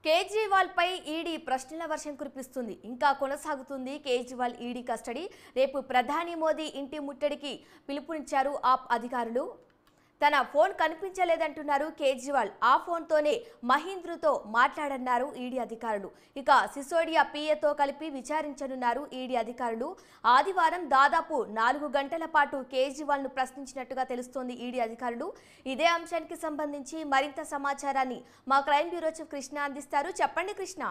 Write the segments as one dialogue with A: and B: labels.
A: కేజ్రీవాల్ పై ED ప్రశ్నల వర్షం కురిపిస్తుంది. ఇంకా కొనసాగుతుంది కేజ్రీవాల్ ఈడీ కస్టడీ. రేపు ప్రధాని మోదీ ఇంటి ముట్టడికి పిలుపునిచ్చారు ఆప్ అధికారులు. తన ఫోన్ కనిపించలేదంటున్నారు కేజ్రీవాల్. ఆ ఫోన్తోనే మహీంద్రతో మాట్లాడన్నారు ఈడీ అధికారులు. ఇక సిసోడియా పిఏతో కలిపి విచారించనున్నారు ఈడీ అధికారులు. ఆదివారం దాదాపు 4 గంటల పాటు కేజ్రీవాల్ను ప్రశ్నించినట్టుగా తెలుస్తోంది ఈడీ అధికారులు. ఇదే అంశానికి సంబంధించి మరింత సమాచారాన్ని మా క్రైమ్ బ్యూరో చీఫ్ కృష్ణ అందిస్తారు. చెప్పండి కృష్ణ.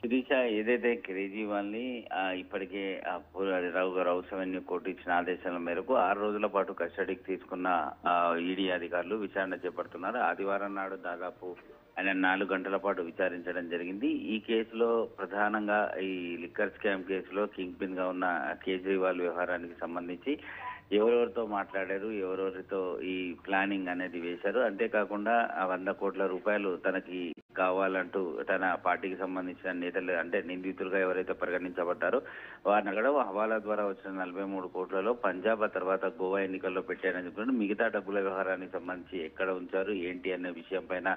B: శిరీష, ఏదైతే కేజ్రీవాల్ని ఇప్పటికే రౌస్ అవెన్యూ కోర్టు ఇచ్చిన ఆదేశాల మేరకు 6 రోజుల పాటు కస్టడీకి తీసుకున్న ఈడీ అధికారులు విచారణ చేపడుతున్నారు. ఆదివారం నాడు దాదాపు ఆయన 4 గంటల పాటు విచారించడం జరిగింది. ఈ కేసులో ప్రధానంగా ఈ లిక్కర్ స్కామ్ కేసులో కింగ్ పిన్ గా ఉన్న కేజ్రీవాల్ వ్యవహారానికి సంబంధించి ఎవరెవరితో మాట్లాడారు, ఎవరెవరితో ఈ ప్లానింగ్ అనేది వేశారు, అంతేకాకుండా 100 కోట్ల రూపాయలు తనకి కావాలంటూ తన పార్టీకి సంబంధించిన నేతలు అంటే నిందితులుగా ఎవరైతే పరిగణించబడ్డారో వారిని అక్కడ హవాలా ద్వారా వచ్చిన 43 కోట్లలో పంజాబ్ తర్వాత గోవా ఎన్నికల్లో పెట్టారని చెప్తున్నారు. మిగతా డబ్బుల వ్యవహారానికి సంబంధించి ఎక్కడ ఉంచారు ఏంటి అనే విషయం పైన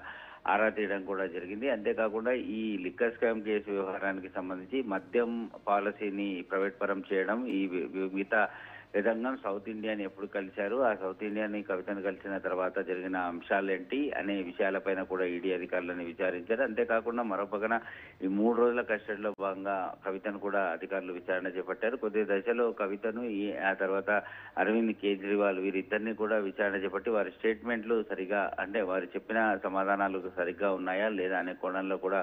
B: ఆరా తీయడం కూడా జరిగింది. అంతేకాకుండా ఈ లిక్కర్ స్కామ్ కేసు వ్యవహారానికి సంబంధించి మద్యం పాలసీని ప్రైవేట్ పరం చేయడం, ఈ మిగతా విధంగా సౌత్ ఇండియాని ఎప్పుడు కలిశారు, ఆ సౌత్ ఇండియాని కవితను కలిసిన తర్వాత జరిగిన అంశాలేంటి అనే విషయాలపైన కూడా ఈడీ అధికారులను విచారించారు. అంతేకాకుండా మరోపక్కన ఈ 3 రోజుల కస్టడీలో భాగంగా కవితను కూడా అధికారులు విచారణ చేపట్టారు. కొద్ది దశలో కవితను ఆ తర్వాత అరవింద్ కేజ్రీవాల్ వీరిద్దరిని కూడా విచారణ చేపట్టి వారి స్టేట్మెంట్లు సరిగా అంటే వారు చెప్పిన సమాధానాలు సరిగ్గా ఉన్నాయా లేదా అనే కోణంలో కూడా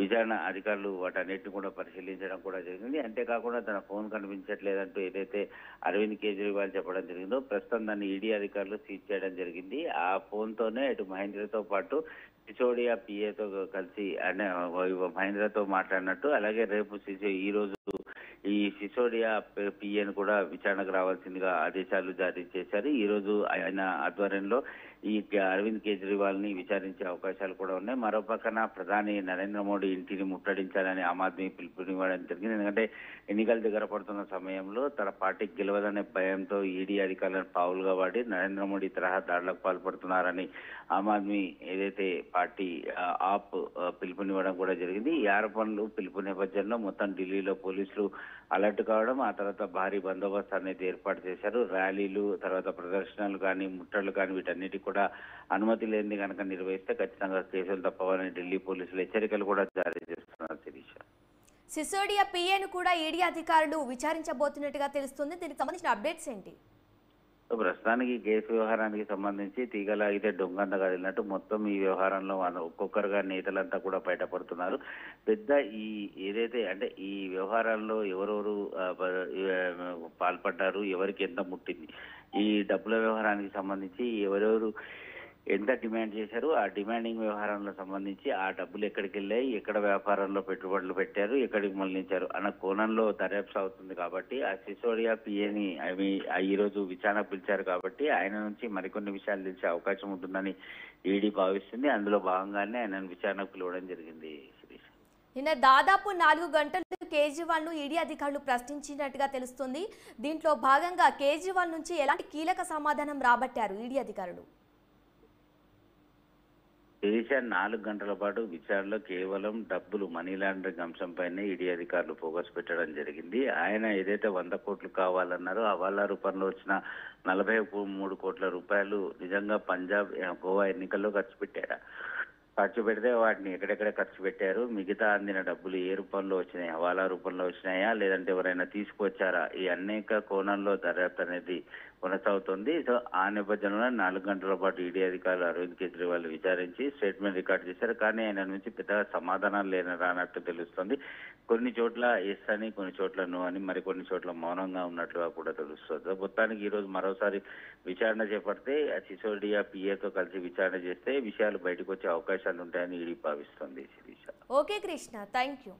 B: విచారణ అధికారులు వాటన్నిటిని కూడా పరిశీలించడం కూడా జరిగింది. అంతేకాకుండా తన ఫోన్ కనిపించట్లేదంటూ ఏదైతే అరవింద్ కేజ్రీవాల్ చెప్పడం జరిగిందో ప్రస్తుతం దాన్ని ఈడీ అధికారులు సీజ్ చేయడం జరిగింది. ఆ ఫోన్ తోనే ఇటు మహేంద్రతో పాటు సిసోడియా పిఏతో కలిసి అంటే మహేంద్రతో మాట్లాడినట్టు, అలాగే రేపు ఈ రోజు ఈ సిసోడియా పిఏను కూడా విచారణకు రావాల్సిందిగా ఆదేశాలు జారీ చేశారు. ఈ రోజు ఆయన ఆధ్వర్యంలో ఈ అరవింద్ కేజ్రీవాల్ ని విచారించే అవకాశాలు కూడా ఉన్నాయి. మరో పక్కన ప్రధాని నరేంద్ర మోడీ ఇంటిని ముట్టడించాలని ఆమ్ ఆద్మీ పిలుపునివ్వడం జరిగింది. ఎందుకంటే ఎన్నికలు దగ్గర పడుతున్న సమయంలో తన పార్టీ గెలవదనే భయంతో ఈడీ అధికారులను పావులుగా వాడి నరేంద్ర మోడీ తరహా దాడులకు పాల్పడుతున్నారని ఆమ్ ఆద్మీ ఏదైతే పార్టీ ఆప్ పిలుపునివ్వడం కూడా జరిగింది. ఈ ఆరోపణలు పిలుపు నేపథ్యంలో మొత్తం ఢిల్లీలో పోలీసులు అలర్ట్ కావడం, ఆ తర్వాత భారీ బందోబస్తు అనేది ఏర్పాటు చేశారు. ర్యాలీలు తర్వాత ప్రదర్శనలు కానీ ముట్టళ్లు కానీ వీటన్నిటి కూడా అనుమతి లేనిది కనుక నిర్వహిస్తే ఖచ్చితంగా కేసులు తప్పవని ఢిల్లీ పోలీసులు హెచ్చరికలు కూడా జారీ చేస్తున్నారు. శిరీష,
A: సిసోడియా పిఏను కూడా ఈడీ అధికారులు విచారించబోతున్నట్టుగా తెలుస్తుంది. దీనికి సంబంధించిన అప్డేట్స్ ఏంటి?
B: ప్రస్తుతానికి కేసు వ్యవహారానికి సంబంధించి తీగలాగితే దొంగంత కదిలినట్టు మొత్తం ఈ వ్యవహారంలో ఒక్కొక్కరుగా నేతలంతా కూడా బయటపడుతున్నారు. పెద్ద ఈ ఏదైతే అంటే ఈ వ్యవహారాల్లో ఎవరెవరు పాల్పడ్డారు, ఎవరికి ఎంత ముట్టింది, ఈ డబ్బుల వ్యవహారానికి సంబంధించి ఎవరెవరు ఎంత డిమాండ్ చేశారు, ఆ డిమాండింగ్ వ్యవహారంలో సంబంధించి ఆ డబ్బులు ఎక్కడికి వెళ్ళాయి, ఎక్కడ వ్యాపారంలో పెట్టుబడులు పెట్టారు, ఎక్కడికి మళ్లించారు అన్న కోణంలో దర్యాప్తు అవుతుంది. కాబట్టి ఆ సిసోడియా పిఏని ఈ రోజు విచారణ పిలిచారు కాబట్టి ఆయన నుంచి మరికొన్ని విషయాలు తెలిసే అవకాశం ఉంటుందని ఈడీ భావిస్తుంది. అందులో భాగంగానే ఆయనను విచారణకు పిలవడం జరిగింది.
A: నిన్న దాదాపు 4 గంటలు కేజ్రీవాల్ ను ఈడీ అధికారులు ప్రశ్నించినట్టుగా తెలుస్తుంది. దీంట్లో భాగంగా కేజ్రీవాల్ నుంచి ఎలాంటి కీలక సమాధానం రాబట్టారు ఈడీ అధికారులు?
B: శిరీష, 4 గంటల పాటు విచారణలో కేవలం డబ్బులు మనీ లాండరింగ్ అంశంపైనే ఈడీ అధికారులు ఫోకస్ పెట్టడం జరిగింది. ఆయన ఏదైతే 100 కోట్లు కావాలన్నారో హవాలా రూపంలో వచ్చిన 43 కోట్ల రూపాయలు నిజంగా పంజాబ్ గోవా ఎన్నికల్లో ఖర్చు పెడితే వాటిని ఎక్కడెక్కడ ఖర్చు పెట్టారు, మిగతా అందిన డబ్బులు ఏ రూపంలో వచ్చినాయి, హవాలా రూపంలో వచ్చినాయా లేదంటే ఎవరైనా తీసుకొచ్చారా, ఈ అనేక కోణంలో దర్యాప్తు అనేది కొనసాగుతుంది. సో ఆ నేపథ్యంలో 4 గంటల పాటు ఈడీ అధికారులు అరవింద్ కేజ్రీవాల్ విచారించి స్టేట్మెంట్ రికార్డు చేశారు. కానీ ఆయన నుంచి పెద్దగా సమాధానాలు రానట్టు తెలుస్తుంది. కొన్ని చోట్ల ఎస్ అని, కొన్ని చోట్ల నో అని, మరికొన్ని చోట్ల మౌనంగా ఉన్నట్లుగా కూడా తెలుస్తుంది. మొత్తానికి ఈ రోజు మరోసారి విచారణ చేపడితే సిసోడియా పిఏతో కలిసి విచారణ చేస్తే విషయాలు బయటకు వచ్చే అవకాశాలు ఉంటాయని ఈడీ భావిస్తుంది. Sirisha.
A: Okay Krishna, thank you.